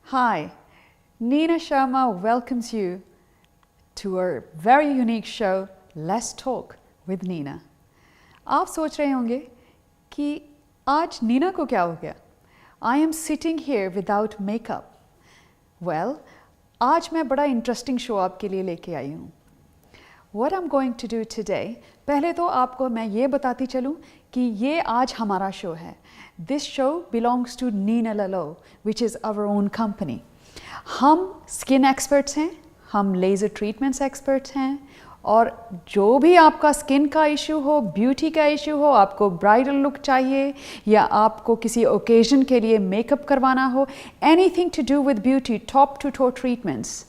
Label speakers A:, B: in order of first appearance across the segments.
A: Hi, Nina Sharma welcomes you to a very unique show, Let's Talk with Nina. आप सोच रहे होंगे कि आज नीना को क्या हो गया? I am sitting here without makeup. Well, आज मैं बड़ा इंटरेस्टिंग शो आपके लिए लेके आई हूँ. What I'm going to do today, पहले तो आपको मैं ये बताती चलूँ कि ये आज हमारा शो है. This show belongs to Nina Lalo, which is our own company. हम स्किन एक्सपर्ट्स हैं, हम लेज़र ट्रीटमेंट्स एक्सपर्ट्स हैं और जो भी आपका स्किन का इशू हो, ब्यूटी का इशू हो, आपको ब्राइडल लुक चाहिए या आपको किसी ओकेजन के लिए मेकअप करवाना हो, anything to do with beauty, top to toe treatments,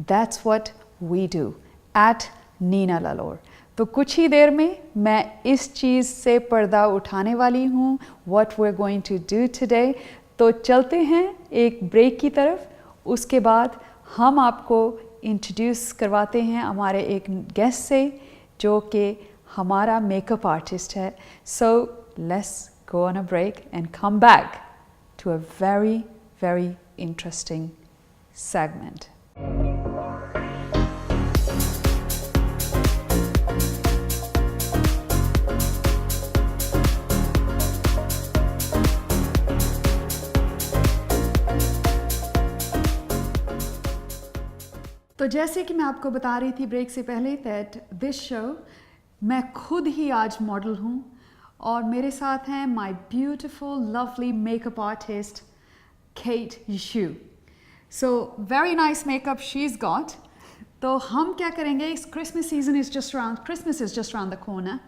A: that's what we do at Nina Lalor. तो कुछ ही देर में मैं इस चीज़ से पर्दा उठाने वाली हूँ, what we're going to do today. तो चलते हैं एक ब्रेक की तरफ, उसके बाद हम आपको इंट्रोड्यूस करवाते हैं हमारे एक गेस्ट से जो कि हमारा मेकअप आर्टिस्ट है. So let's go on a break and come back to a very, very interesting segment. तो जैसे कि मैं आपको बता रही थी ब्रेक से पहले दैट दिस शो मैं खुद ही आज मॉडल हूँ और मेरे साथ हैं my beautiful lovely makeup artist Kate Yashu. So very nice makeup she is got. तो हम क्या करेंगे, इस Christmas season is just around, Christmas is just around the corner.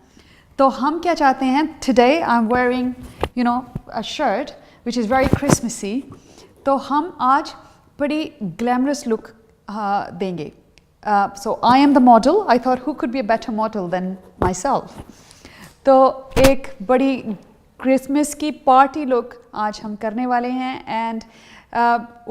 A: तो हम क्या चाहते हैं, today I am wearing you know a shirt which is very Christmassy. तो हम आज बड़ी ग्लैमरस लुक देंगे. So I am the model. I thought who could be a better model than myself. तो एक बड़ी क्रिसमस की पार्टी लुक आज हम करने वाले हैं एंड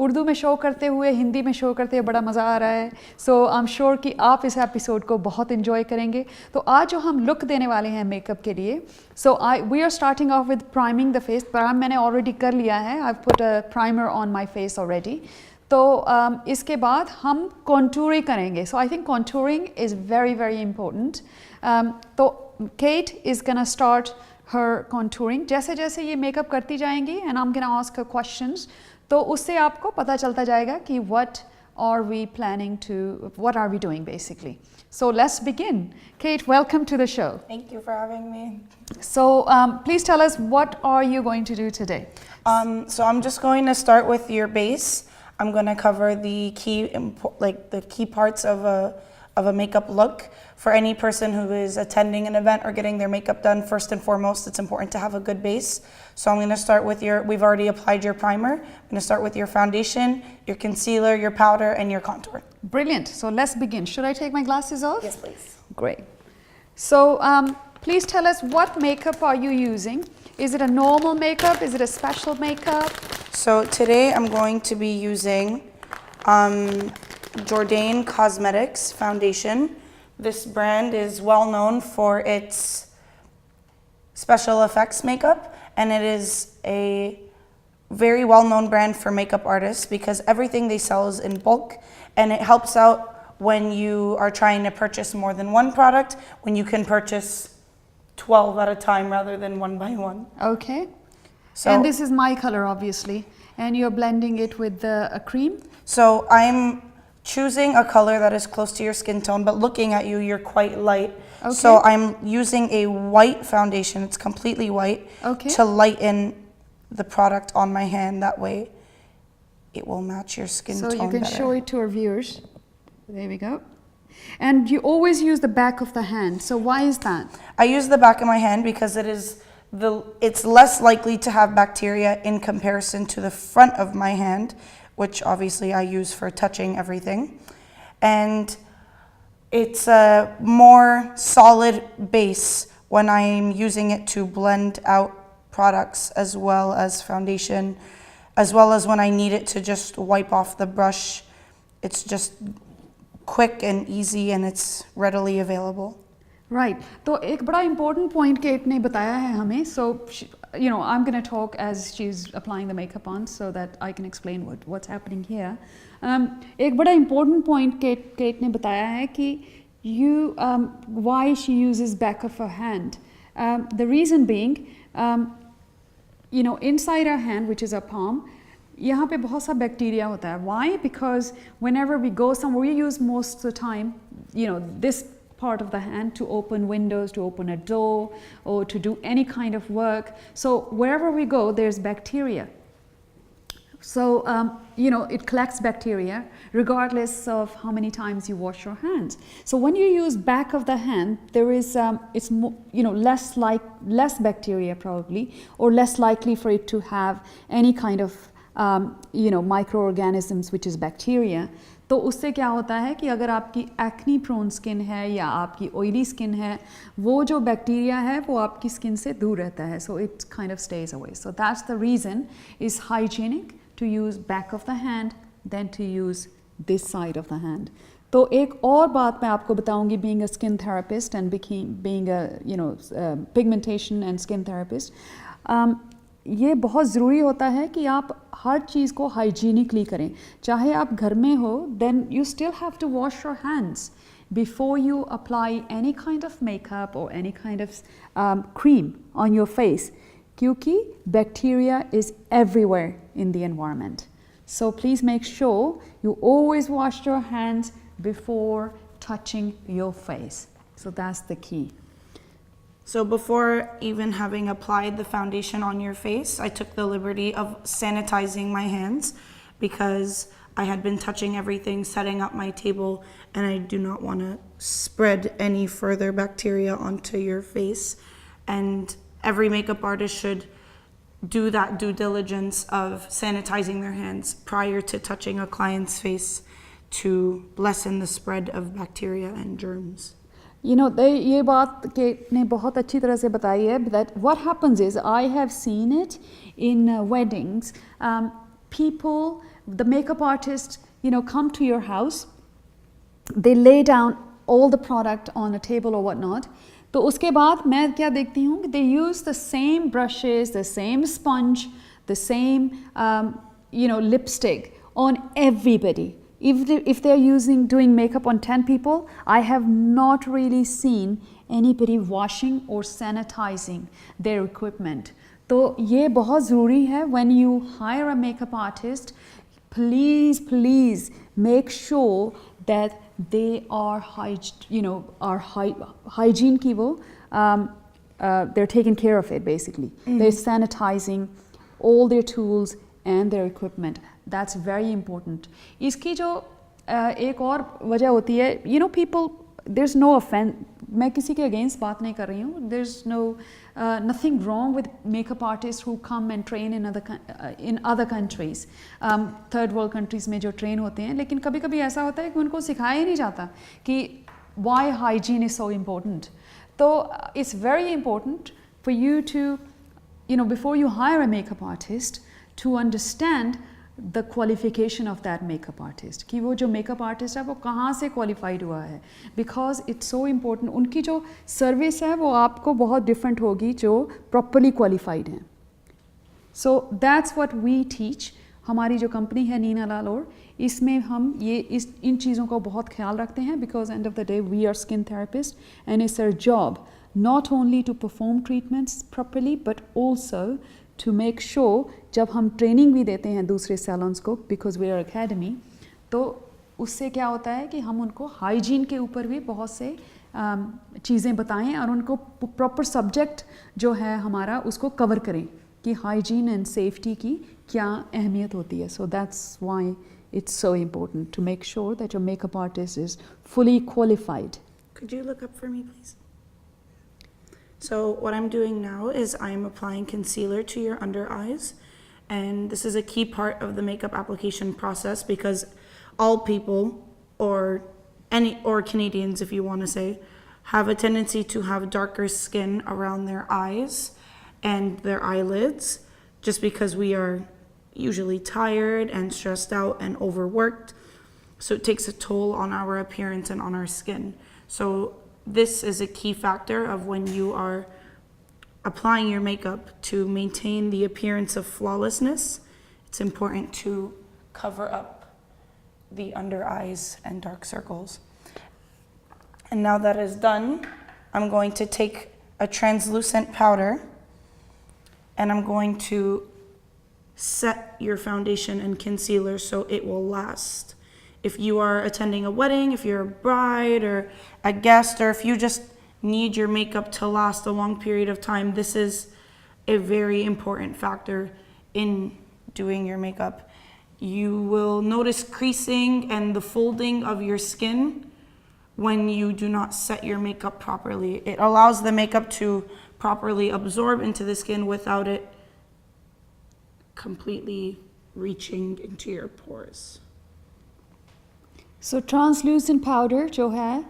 A: उर्दू में शो करते हुए, हिंदी में शो करते हुए बड़ा मज़ा आ रहा है. सो आई एम श्योर कि आप इस एपिसोड को बहुत इन्जॉय करेंगे. तो आज जो हम लुक देने वाले हैं मेकअप के लिए, so we are starting off with priming the face. Prime मैंने ऑलरेडी कर लिया है. I put a primer on my face already. तो इसके बाद हम कॉन्टूरिंग करेंगे. So I think contouring is very very important. तो Kate is gonna start her contouring. जैसे जैसे ये मेकअप करती जाएंगी and I am gonna ask her questions, तो उससे आपको पता चलता जाएगा कि what are we planning to, what are we doing basically. So let's begin. Kate, welcome to the show.
B: Thank you for having me.
A: So please tell us, what are you going to do today?
B: So I'm just going to start with your base. I'm going to cover the key parts of a makeup look. For any person who is attending an event or getting their makeup done, first and foremost, it's important to have a good base. So I'm going to start with we've already applied your primer. I'm going to start with your foundation, your concealer, your powder, and your contour.
A: Brilliant. So let's begin. Should I take my glasses off?
B: Yes, please.
A: Great. So please tell us, what makeup are you using? Is it a normal makeup? Is it a special makeup?
B: So today I'm going to be using Jourdain Cosmetics foundation. This brand is well known for its special effects makeup, and it is a very well known brand for makeup artists because everything they sell is in bulk, and it helps out when you are trying to purchase more than one product, when you can purchase 12 at a time rather than one by one.
A: Okay.
B: So,
A: and this is my color, obviously, and you're blending it with a cream?
B: So I'm choosing a color that is close to your skin tone, but looking at you, you're quite light.
A: Okay.
B: So I'm using a white foundation, it's completely white,
A: Okay.
B: to lighten the product on my hand. That way it will match your skin
A: So
B: tone
A: you can
B: better.
A: show it to our viewers. There we go. And you always use the back of the hand. So why is that?
B: I use the back of my hand because it's less likely to have bacteria in comparison to the front of my hand, which obviously I use for touching everything. And it's a more solid base when I'm using it to blend out products as well as foundation, as well as when I need it to just wipe off the brush. It's just quick and easy and it's readily available.
A: Right. तो एक बड़ा important point cat ने बताया है हमें. सो I'm going to talk as she's applying the makeup on so that I can explain what's happening here. एक बड़ा important point Kate ने बताया है कि why she uses back of her hand. The reason being, inside our hand, which is our palm, यहाँ पे बहुत सा bacteria होता है. Why? Because whenever we go somewhere, we use most of the time, this part of the hand to open windows, to open a door, or to do any kind of work. So wherever we go, there's bacteria. So, it collects bacteria regardless of how many times you wash your hands. So when you use back of the hand, there is, it's less bacteria probably, or less likely for it to have any kind of, microorganisms, which is bacteria. तो उससे क्या होता है कि अगर आपकी acne prone skin है या आपकी ऑयली स्किन है, वो जो बैक्टीरिया है वो आपकी स्किन से दूर रहता है. So it kind of stays away. So that's the reason is hygienic to use back of the hand than to use this side of the hand. तो एक और बात मैं आपको बताऊंगी, being a skin therapist and being a pigmentation and skin therapist, ये बहुत ज़रूरी होता है कि आप हर चीज़ को हाइजीनिकली करें. चाहे आप घर में हो, then you still have to wash your hands before you apply any kind of makeup or any kind of cream on your face. क्योंकि bacteria is everywhere in the environment. So please make sure you always wash your hands before touching your face. So that's the key.
B: So before even having applied the foundation on your face, I took the liberty of sanitizing my hands because I had been touching everything, setting up my table, and I do not want to spread any further bacteria onto your face. And every makeup artist should do that due diligence of sanitizing their hands prior to touching a client's face to lessen the spread of bacteria and germs.
A: ये बात cat ने बहुत अच्छी तरह से बताई है. That what happens is, I have seen it in weddings. People, the makeup artists, come to your house. They lay down all the product on a table or whatnot. तो उसके बाद मैं क्या देखती हूँ, they use the same brushes, the same sponge, the same lipstick on everybody. If they're doing makeup on 10 people, I have not really seen anybody washing or sanitizing their equipment. तो ये बहुत ज़रूरी है. When you hire a makeup artist, please make sure that they are hygiene की वो they're taking care of it basically. They're sanitizing all their tools and their equipment. That's very important. इसकी जो एक और वजह होती है, people, there's no offense, मैं किसी के against बात नहीं कर रही हूँ. There's nothing wrong with makeup artists who come and train in other countries, third world countries में जो train होते हैं. लेकिन कभी कभी ऐसा होता है कि उनको सिखाया ही नहीं जाता कि why hygiene is so important. So it's very important for you to, before you hire a makeup artist, to understand the qualification of that makeup artist, कि वो जो makeup artist है वो कहाँ से qualified हुआ है, because it's so important. उनकी जो service है वो आपको बहुत different होगी जो properly qualified हैं. So that's what we teach. हमारी जो company है नीना लालोर, इसमें हम इन चीज़ों को बहुत ख्याल रखते हैं, because end of the day we are skin therapists and it's our job not only to perform treatments properly but also to make sure जब हम ट्रेनिंग भी देते हैं दूसरे सैलून्स को, बिकॉज वी आर अकेडमी, तो उससे क्या होता है कि हम उनको हाइजीन के ऊपर भी बहुत से चीज़ें बताएं और उनको प्रॉपर सब्जेक्ट जो है हमारा उसको कवर करें कि हाइजीन एंड सेफ्टी की क्या अहमियत होती है. So that's why it's so important to make sure that your makeup artist is fully qualified.
B: Could you look up for me, please? So what I'm doing now is I'm applying concealer to your under eyes, and this is a key part of the makeup application process because all people, or Canadians if you want to say, have a tendency to have darker skin around their eyes and their eyelids just because we are usually tired and stressed out and overworked, so it takes a toll on our appearance and on our skin. So this is a key factor of when you are applying your makeup to maintain the appearance of flawlessness, it's important to cover up the under eyes and dark circles. And now that is done, I'm going to take a translucent powder and I'm going to set your foundation and concealer so it will last. If you are attending a wedding, if you're a bride or a guest, or if you just need your makeup to last a long period of time, this is a very important factor in doing your makeup. You will notice creasing and the folding of your skin when you do not set your makeup properly. It allows the makeup to properly absorb into the skin without it completely reaching into your pores.
A: So translucent powder जो है,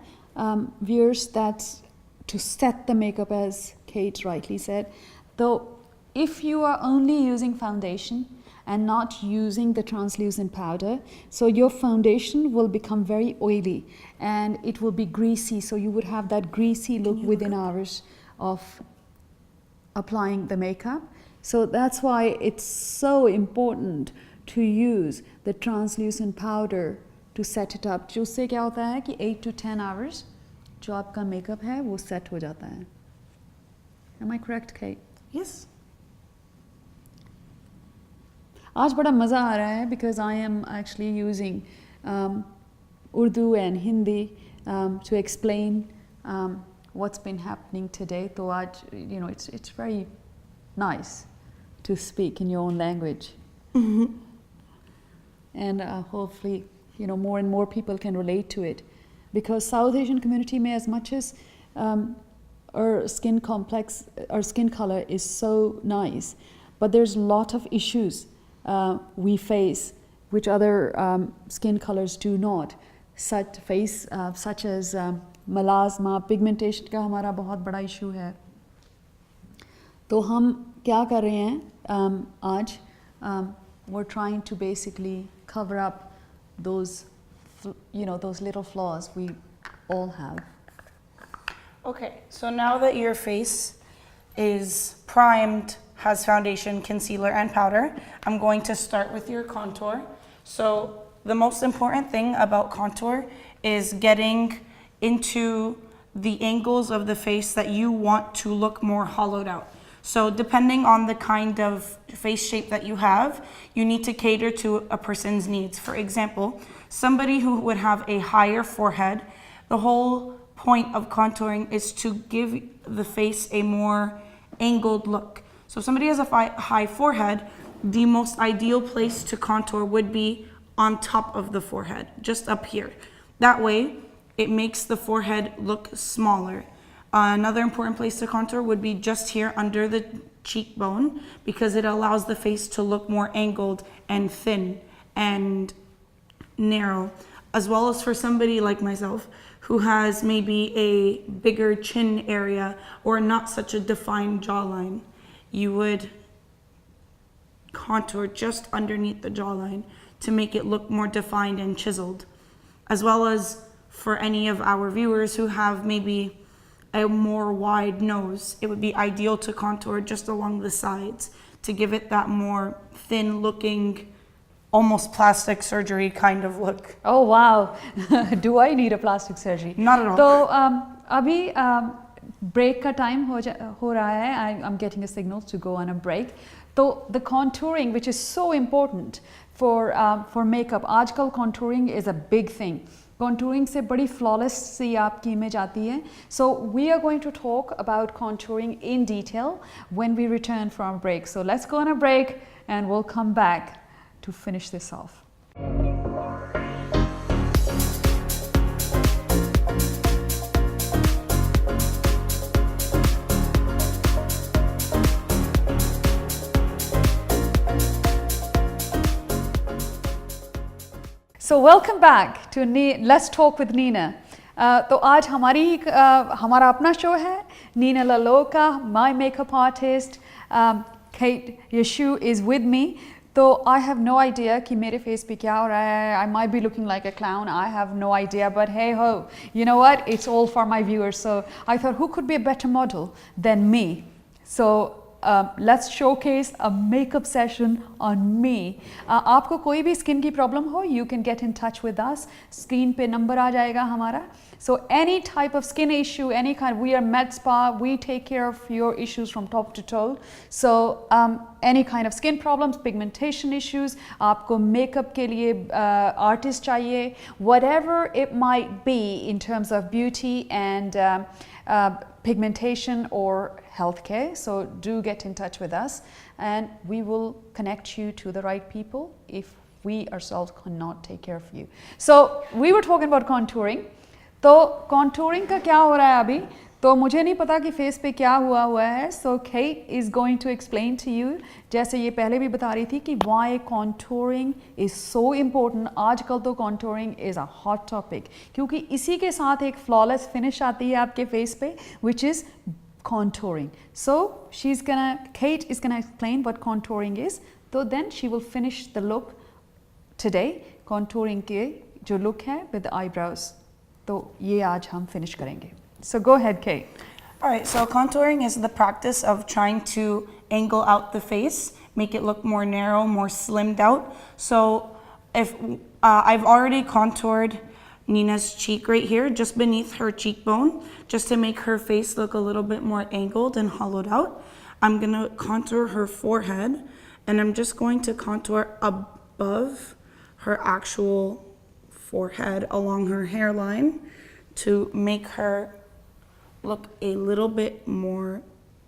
A: viewers, that's to set the makeup, as Kate rightly said. Though if you are only using foundation and not using the translucent powder, so your foundation will become very oily and it will be greasy, so you would have that greasy look within hours of applying the makeup. So that's why it's so important to use the translucent powder to set it up. जो उससे क्या होता है कि 8 to 10 hours जो आपका makeup है वो set हो जाता है. Am I correct, Kate?
B: Yes.
A: आज बड़ा मज़ा आ रहा है because I am actually using Urdu and Hindi to explain what's been happening today. तो आज, you know, it's very nice to speak in your own language. And hopefully, you know, more and more people can relate to it, because South Asian community में as much as our skin complex, our skin color is so nice, but there's a lot of issues we face which other skin colors do not, such as melasma, pigmentation का हमारा बहुत बड़ा issue है. तो हम क्या कर रहे हैं आज, we're trying to basically cover up those, you know, those little flaws we all have.
B: Okay, so now that your face is primed, has foundation, concealer, and powder, I'm going to start with your contour. So the most important thing about contour is getting into the angles of the face that you want to look more hollowed out. So depending on the kind of face shape that you have, you need to cater to a person's needs. For example, somebody who would have a higher forehead, the whole point of contouring is to give the face a more angled look. So if somebody has a high forehead, the most ideal place to contour would be on top of the forehead, just up here. That way, it makes the forehead look smaller. Another important place to contour would be just here under the cheekbone, because it allows the face to look more angled and thin and narrow, as well as for somebody like myself who has maybe a bigger chin area or not such a defined jawline. You would contour just underneath the jawline to make it look more defined and chiseled, as well as for any of our viewers who have maybe a more wide nose, it would be ideal to contour just along the sides to give it that more thin looking, almost plastic surgery kind of look.
A: Oh wow, do I need a plastic surgery?
B: Not at all.
A: तो अभी break का time हो रहा है. I'm getting a signal to go on a break. So the contouring, which is so important for makeup, आजकल contouring is a big thing. Contouring से बड़ी flawless सी आपकी image आती है. So we are going to talk about contouring in detail when we return from break. So let's go on a break and we'll come back to finish this off. So welcome back to Let's Talk with Nina. तो आज हमारा अपना show है. Nina LaLoca, my makeup artist. Kate Yeshu is with me. So I have no idea कि मेरे face पे क्या हो रहा है. I might be looking like a clown. I have no idea. But hey ho, you know what? It's all for my viewers. So I thought, who could be a better model than me? So let's showcase a makeup session on me. आपको कोई भी skin की problem हो, you can get in touch with us. Screen पे number आ जाएगा हमारा. So any type of skin issue, any kind, we are med spa, we take care of your issues from top to toe. So any kind of skin problems, pigmentation issues, आपको makeup के लिए artist चाहिए, whatever it might be in terms of beauty and pigmentation or healthcare. So do get in touch with us and we will connect you to the right people if we ourselves cannot take care of you. So we were talking about contouring. तो contouring का क्या हो रहा है अभी? तो मुझे नहीं पता कि फेस पे क्या हुआ है. So Kate is going to explain to you, जैसे ये पहले भी बता रही थी कि why contouring is so important. आजकल तो contouring is a hot topic क्योंकि इसी के साथ एक flawless finish आती है आपके फेस पे, which is contouring. So Kate is gonna explain what contouring is. So then she will finish the look today. Contouring के जो look है with the eyebrows. तो ये आज हम finish करेंगे. So go ahead, Kate.
B: All right, so contouring is the practice of trying to angle out the face, make it look more narrow, more slimmed out. So if I've already contoured Nina's cheek right here, just beneath her cheekbone, just to make her face look a little bit more angled and hollowed out. I'm gonna contour her forehead, and I'm just going to contour above her actual forehead along her hairline to make her look a little bit more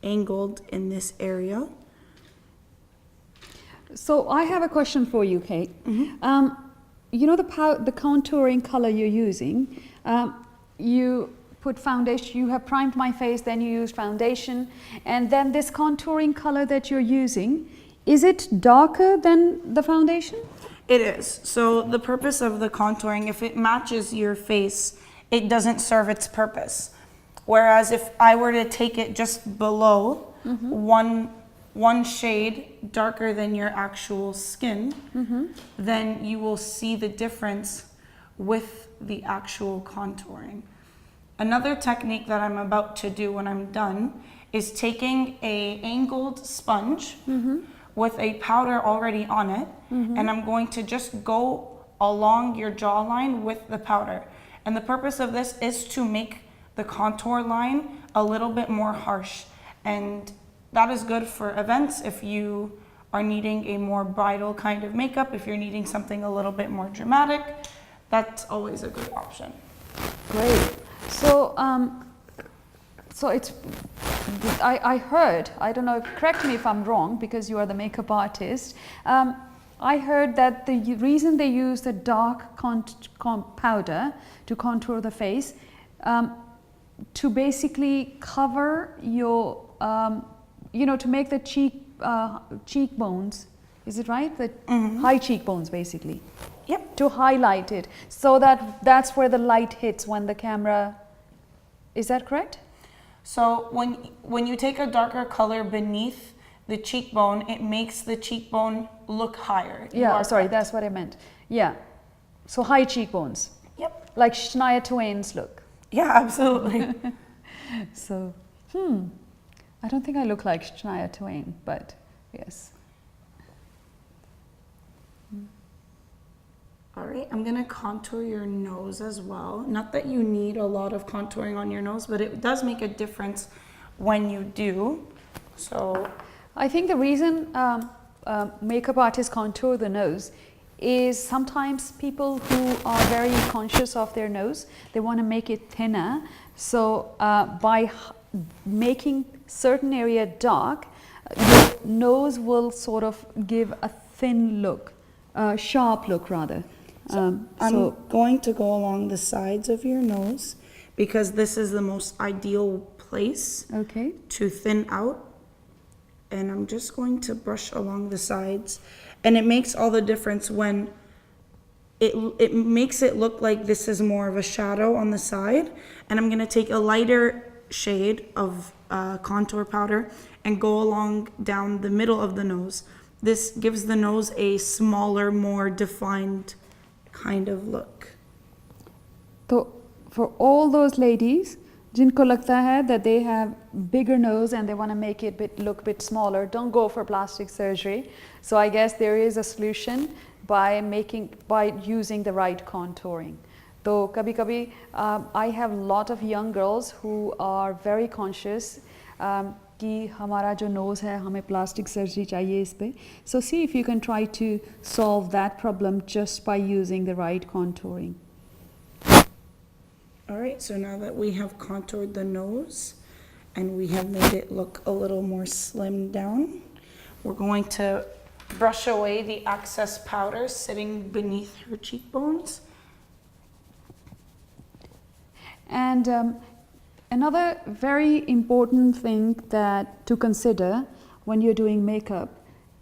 B: angled in this area.
A: So I have a question for you, Kate. You know the contouring color you're using. You put foundation. You have primed my face, then you use foundation, and then this contouring color that you're using. Is it darker than the foundation?
B: It is. So the purpose of the contouring, if it matches your face, it doesn't serve its purpose. Whereas if I were to take it just below one shade darker than your actual skin, then you will see the difference with the actual contouring. Another technique that I'm about to do when I'm done is taking a angled sponge with a powder already on it, and I'm going to just go along your jawline with the powder. And the purpose of this is to make the contour line a little bit more harsh. And that is good for events if you are needing a more bridal kind of makeup, if you're needing something a little bit more dramatic, that's always a good option.
A: Great. So it's, I heard, I don't know, correct me if I'm wrong because you are the makeup artist. I heard that the reason they use the dark powder to contour the face to basically cover your, to make the cheekbones, is it right? The high cheekbones basically.
B: Yep.
A: To highlight it so that's where the light hits when the camera, is that correct?
B: So when you take a darker color beneath the cheekbone, it makes the cheekbone look higher.
A: Yeah, sorry, that's what I meant. Yeah. So high cheekbones.
B: Yep.
A: Like Shania Twain's look.
B: Yeah, absolutely.
A: So, I don't think I look like Shania Twain, but yes.
B: All right, I'm gonna contour your nose as well. Not that you need a lot of contouring on your nose, but it does make a difference when you do. So
A: I think the reason makeup artists contour the nose is sometimes people who are very conscious of their nose, they want to make it thinner. So by making certain area dark, your nose will sort of give a thin look, sharp look rather.
B: I'm going to go along the sides of your nose because this is the most ideal place to thin out. And I'm just going to brush along the sides. And it makes all the difference when it makes it look like this is more of a shadow on the side. And I'm gonna take a lighter shade of contour powder and go along down the middle of the nose. This gives the nose a smaller, more defined kind of look.
A: So for all those ladies जिनको लगता है that they have bigger nose and they want to make it look a bit smaller, don't go for plastic surgery. So I guess there is a solution by using the right contouring. तो कभी कभी I have a lot of young girls who are very conscious कि हमारा जो nose है हमें plastic surgery चाहिए इस पे. So see if you can try to solve that problem just by using the right contouring.
B: Alright, so now that we have contoured the nose and we have made it look a little more slimmed down, we're going to brush away the excess powder sitting beneath her cheekbones.
A: And another very important thing that to consider when you're doing makeup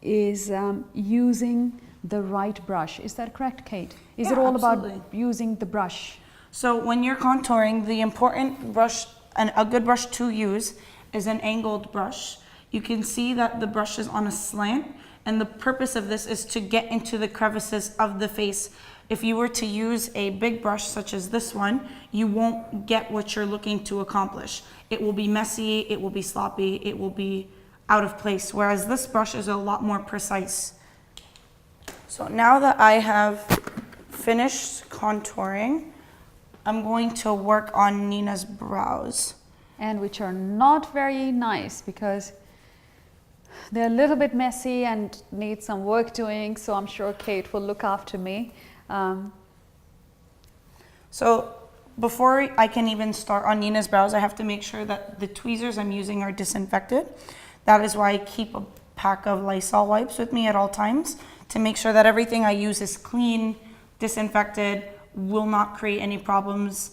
A: is using the right brush. Is that correct, Kate? Is it all
B: absolutely.
A: about using the brush?
B: So when you're contouring, the important brush and a good brush to use is an angled brush. You can see that the brush is on a slant, and the purpose of this is to get into the crevices of the face. If you were to use a big brush such as this one, you won't get what you're looking to accomplish. It will be messy, it will be sloppy, it will be out of place, whereas this brush is a lot more precise. So now that I have finished contouring, I'm going to work on Nina's brows.
A: And which are not very nice because they're a little bit messy and need some work doing, so I'm sure Kate will look after me.
B: So before I can even start on Nina's brows, I have to make sure that the tweezers I'm using are disinfected. That is why I keep a pack of Lysol wipes with me at all times to make sure that everything I use is clean, disinfected, will not create any problems,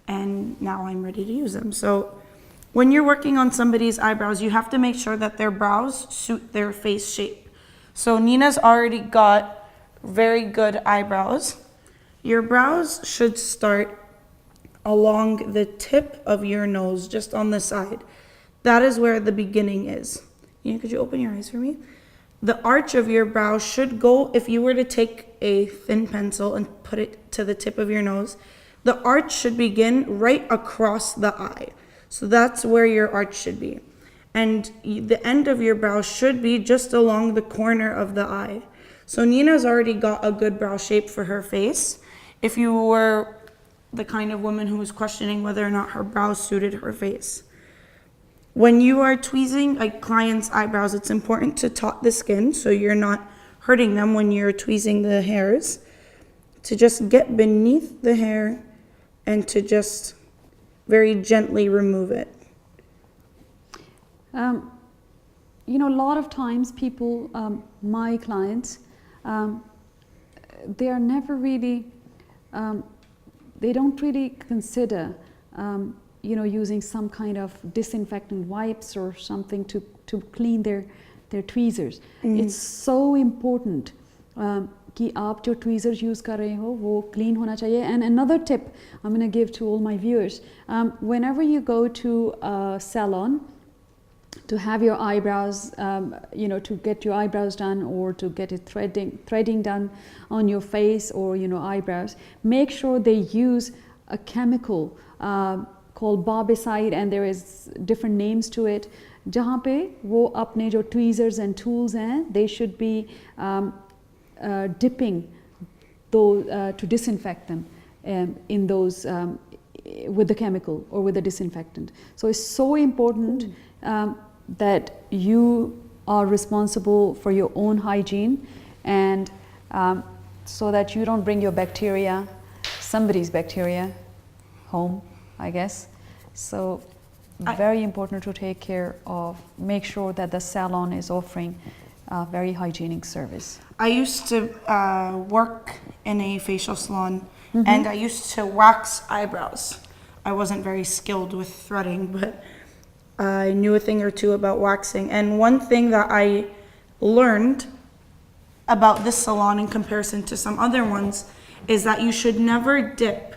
B: and now I'm ready to use them. So when you're working on somebody's eyebrows, you have to make sure that their brows suit their face shape. So Nina's already got very good eyebrows. Your brows should start along the tip of your nose, just on the side. That is where the beginning is. Nina, could you open your eyes for me? The arch of your brow should go, if you were to take a thin pencil and put it to the tip of your nose, the arch should begin right across the eye. So that's where your arch should be. And the end of your brow should be just along the corner of the eye. So Nina's already got a good brow shape for her face. If you were the kind of woman who was questioning whether or not her brows suited her face. When you are tweezing a client's eyebrows, it's important to taut the skin so you're not hurting them when you're tweezing the hairs. To just get beneath the hair and to just very gently remove it.
A: You know, a lot of times people, my clients, they are never really, they don't really consider you know, using some kind of disinfectant wipes or something to clean their tweezers. It's so important कि आप जो tweezers use कर रहे हो वो clean होना चाहिए. And another tip I'm going to give to all my viewers, whenever you go to a salon to have your eyebrows, you know, to get your eyebrows done or to get it threading done on your face or, you know, eyebrows, make sure they use a chemical called barbicide, and there is different names to it, जहाँ पे वो अपने जो tweezers and tools हैं, they should be dipping those to disinfect them in those with the chemical or with the disinfectant. So it's so important that you are responsible for your own hygiene, and so that you don't bring your bacteria, somebody's bacteria, home, I guess. So very important to take care of, make sure that the salon is offering a very hygienic service.
B: I used to work in a facial salon, and I used to wax eyebrows. I wasn't very skilled with threading, but I knew a thing or two about waxing. And one thing that I learned about this salon in comparison to some other ones is that you should never dip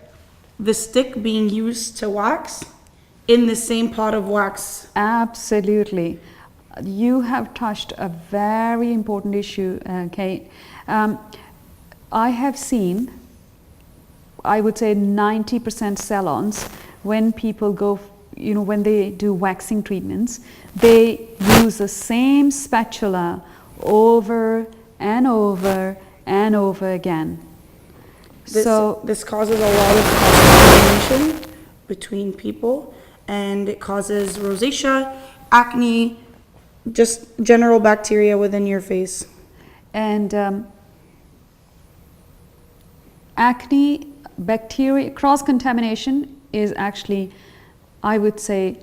B: the stick being used to wax in the same pot of wax.
A: Absolutely. You have touched a very important issue, Kate. I have seen, I would say 90% salons when people go, when they do waxing treatments, they use the same spatula over and over and over again.
B: This causes a lot of cross-contamination between people, and it causes rosacea, acne, just general bacteria within your face.
A: And acne, bacteria, cross-contamination is actually, I would say,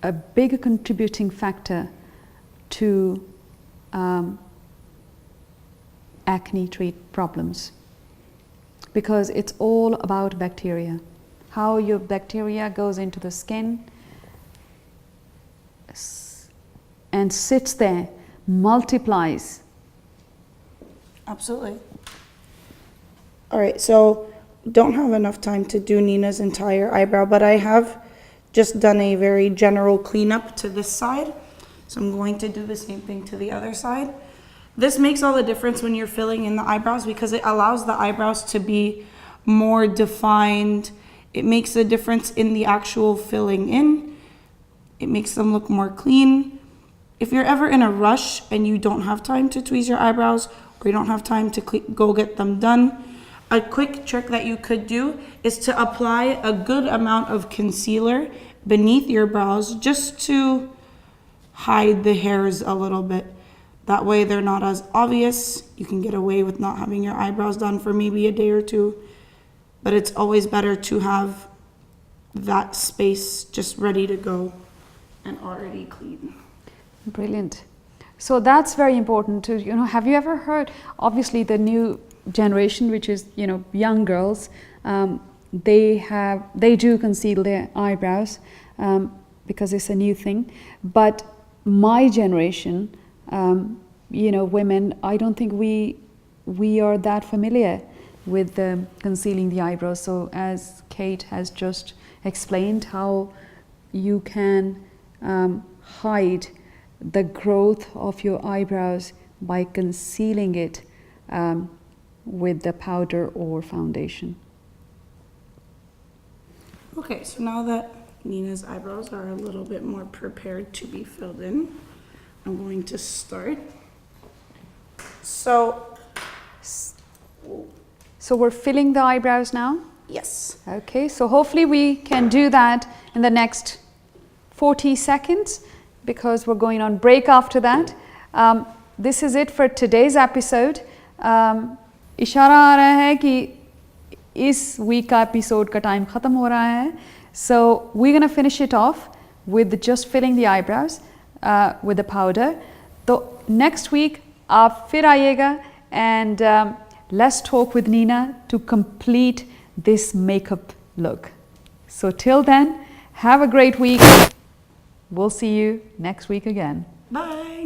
A: a big contributing factor to acne problems, because it's all about bacteria. How your bacteria goes into the skin and sits there, multiplies.
B: Absolutely. All right, so don't have enough time to do Nina's entire eyebrow, but I have just done a very general cleanup to this side. So I'm going to do the same thing to the other side. This makes all the difference when you're filling in the eyebrows, because it allows the eyebrows to be more defined. It makes a difference in the actual filling in. It makes them look more clean. If you're ever in a rush and you don't have time to tweeze your eyebrows, or you don't have time to go get them done, a quick trick that you could do is to apply a good amount of concealer beneath your brows, just to hide the hairs a little bit. That way they're not as obvious. You can get away with not having your eyebrows done for maybe a day or two, but it's always better to have that space just ready to go and already clean.
A: Brilliant. So that's very important to, have you ever heard, obviously the new generation, which is, young girls, they do conceal their eyebrows because it's a new thing. But my generation, women, I don't think we are that familiar with concealing the eyebrows. So as Kate has just explained, how you can hide the growth of your eyebrows by concealing it with the powder or foundation.
B: Okay, so now that Nina's eyebrows are a little bit more prepared to be filled in, I'm going to start. So
A: we're filling the eyebrows now?
B: yes.
A: Okay, so hopefully we can do that in the next 40 seconds, because we're going on break after that. This is it for today's episode. इशारा आ रहा है कि इस week का episode का time ख़त्म हो रहा है. So we're going to finish it off with just filling the eyebrows with the powder. So next week आप फिर आइएगा, and let's talk with Nina to complete this makeup look. So till then, have a great week. We'll see you next week again.
B: Bye.